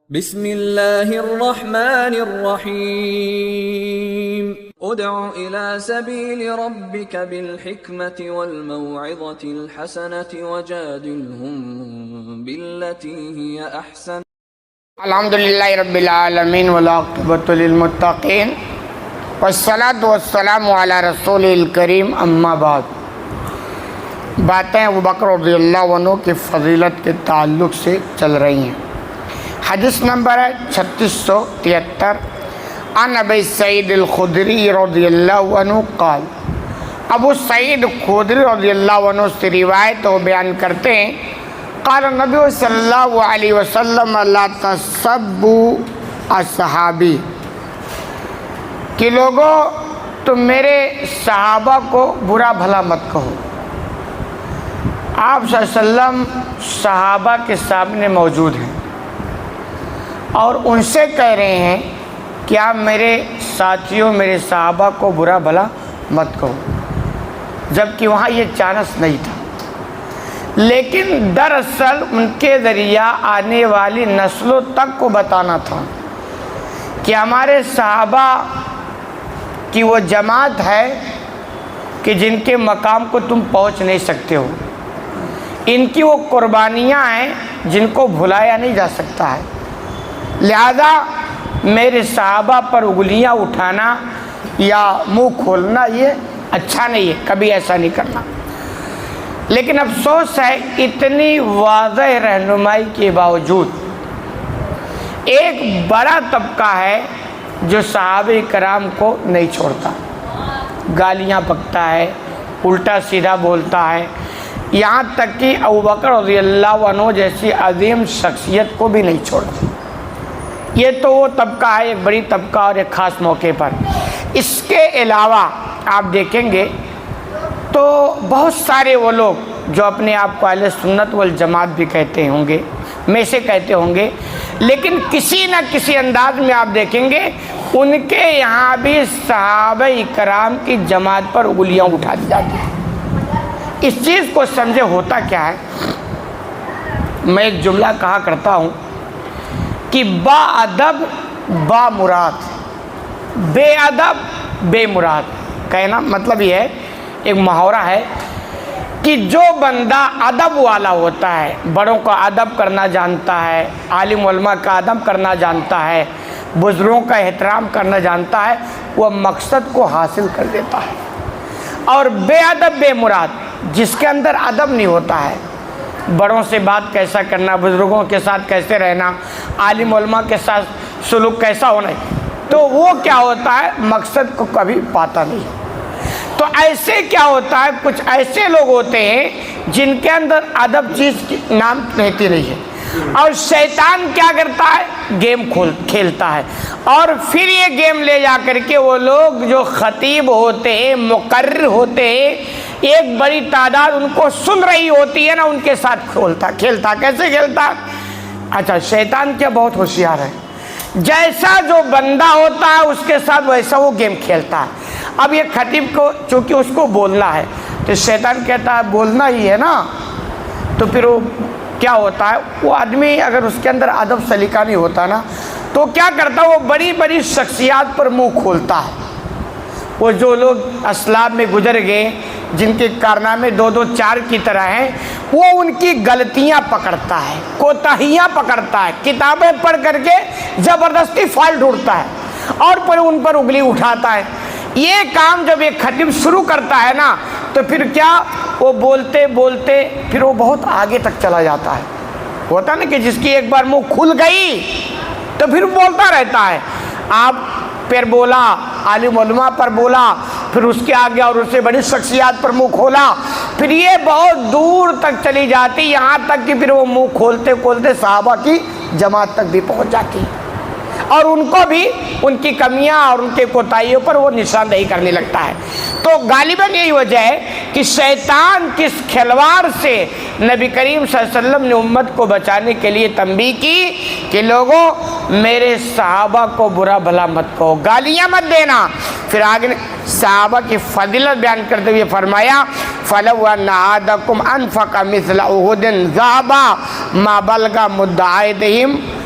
بسم اللہ الرحمن الرحیم ادع الى سبیل ربک بالحکمت والموعظة الحسنة وجادلهم باللتی ہی احسن۔ الحمدللہ رب العالمین والعاقبۃ للمتقین والصلاۃ والسلام علی رسول الکریم، اما بعد۔ باتیں ابوبکر رضی اللہ عنہ کی فضیلت کے تعلق سے چل رہی ہیں۔ حدیث نمبر ہے 3673 عن ابی سعید الخدری رضی اللہ عنہ قال، ابو سعید خدری رضی اللہ عنہ سے روایت وہ بیان کرتے ہیں، قال نبی صلی اللہ علیہ وسلم لا تسبوا اصحابی، کہ لوگوں تم میرے صحابہ کو برا بھلا مت کہو۔ آپ صلی اللہ علیہ وسلم صحابہ کے سامنے موجود ہیں اور ان سے کہہ رہے ہیں کہ آپ میرے ساتھیوں، میرے صحابہ کو برا بھلا مت کہو، جبکہ وہاں یہ چانس نہیں تھا، لیکن دراصل ان کے ذریعہ آنے والی نسلوں تک کو بتانا تھا کہ ہمارے صحابہ کی وہ جماعت ہے کہ جن کے مقام کو تم پہنچ نہیں سکتے ہو، ان کی وہ قربانیاں ہیں جن کو بھلایا نہیں جا سکتا ہے، لہذا میرے صحابہ پر انگلیاں اٹھانا یا منہ کھولنا یہ اچھا نہیں ہے، کبھی ایسا نہیں کرنا۔ لیکن افسوس ہے اتنی واضح رہنمائی کے باوجود ایک بڑا طبقہ ہے جو صحابہ کرام کو نہیں چھوڑتا، گالیاں بکتا ہے، الٹا سیدھا بولتا ہے، یہاں تک کہ ابوبکر رضی اللہ عنہ جیسی عظیم شخصیت کو بھی نہیں چھوڑتا۔ یہ تو وہ طبقہ ہے، ایک بڑی طبقہ اور ایک خاص موقع پر۔ اس کے علاوہ آپ دیکھیں گے تو بہت سارے وہ لوگ جو اپنے آپ کو اہل سنت والجماعت بھی کہتے ہوں گے، میں سے کہتے ہوں گے، لیکن کسی نہ کسی انداز میں آپ دیکھیں گے ان کے یہاں بھی صحابہ کرام کی جماعت پر انگلیاں اٹھا دی جاتی ہیں۔ اس چیز کو سمجھے ہوتا کیا ہے؟ میں ایک جملہ کہا کرتا ہوں کہ با ادب با مراد، بے ادب بے مراد۔ کہنا مطلب یہ ہے، ایک محاورہ ہے کہ جو بندہ ادب والا ہوتا ہے، بڑوں کا ادب کرنا جانتا ہے، عالم علماء کا ادب کرنا جانتا ہے، بزرگوں کا احترام کرنا جانتا ہے، وہ مقصد کو حاصل کر دیتا ہے۔ اور بے ادب بے مراد، جس کے اندر ادب نہیں ہوتا ہے، بڑوں سے بات کیسا کرنا، بزرگوں کے ساتھ کیسے رہنا، عالم علماء کے ساتھ سلوک کیسا ہونا ہے، تو وہ کیا ہوتا ہے، مقصد کو کبھی پاتا نہیں۔ تو ایسے کیا ہوتا ہے، کچھ ایسے لوگ ہوتے ہیں جن کے اندر ادب چیز کی نام رہتی نہیں ہے، اور شیطان کیا کرتا ہے، گیم کھیلتا ہے، اور پھر یہ گیم لے جا کر کے وہ لوگ جو خطیب ہوتے ہیں، مقرر ہوتے ہیں، ایک بڑی تعداد ان کو سن رہی ہوتی ہے نا، ان کے ساتھ کھیلتا۔ کیسے کھیلتا؟ اچھا، شیطان کیا بہت ہوشیار ہے، جیسا جو بندہ ہوتا ہے اس کے ساتھ ویسا وہ گیم کھیلتا ہے۔ اب یہ خطیب کو چونکہ اس کو بولنا ہے تو شیطان کہتا ہے بولنا ہی ہے نا، تو پھر وہ کیا ہوتا ہے، وہ آدمی اگر اس کے اندر ادب سلیقہ نہیں ہوتا نا تو کیا کرتا ہے، وہ بڑی بڑی شخصیات پر منہ کھولتا ہے۔ وہ جو لوگ اسلاف میں گزر گئے جن کے کارنامے 2 4 کی طرح ہیں، وہ ان کی غلطیاں پکڑتا ہے، کوتاہیاں پکڑتا ہے، کتابیں پڑھ کر کے زبردستی فائل ڈھونڈتا ہے اور پھر ان پر انگلی اٹھاتا ہے۔ یہ کام جب ایک خطیب شروع کرتا ہے نا تو پھر کیا، وہ بولتے بولتے پھر وہ بہت آگے تک چلا جاتا ہے۔ ہوتا نا کہ جس کی ایک بار منہ کھل گئی تو پھر بولتا رہتا ہے، آپ پھر بولا، عالم علماء پر بولا، پھر اس کے آگے اور اس سے بڑی شخصیات پر منہ کھولا، پھر یہ بہت دور تک چلی جاتی، یہاں تک کہ پھر وہ منہ کھولتے کھولتے صحابہ کی جماعت تک بھی پہنچ جاتی، اور ان کو بھی ان کی کمیاں اور ان کے کوتاہیوں پر وہ نشاندہی کرنے لگتا ہے۔ تو غالباً یہی وجہ ہے کہ شیطان کس کھلواڑ سے نبی کریم صلی اللہ علیہ وسلم نے امت کو بچانے کے لیے تنبیہ کی کہ لوگوں میرے صحابہ کو برا بھلا مت کہو، گالیاں مت دینا۔ پھر آگے صحابہ کی فضیلت بیان کرتے ہوئے فرمایا، فَلَوْ أَنَّ أَحَدَكُمْ أَنفَقَ مِثْلَ أُحُدٍ ذَهَبًا مَا بَلَغَ مُدَّ أَحَدِهِمْ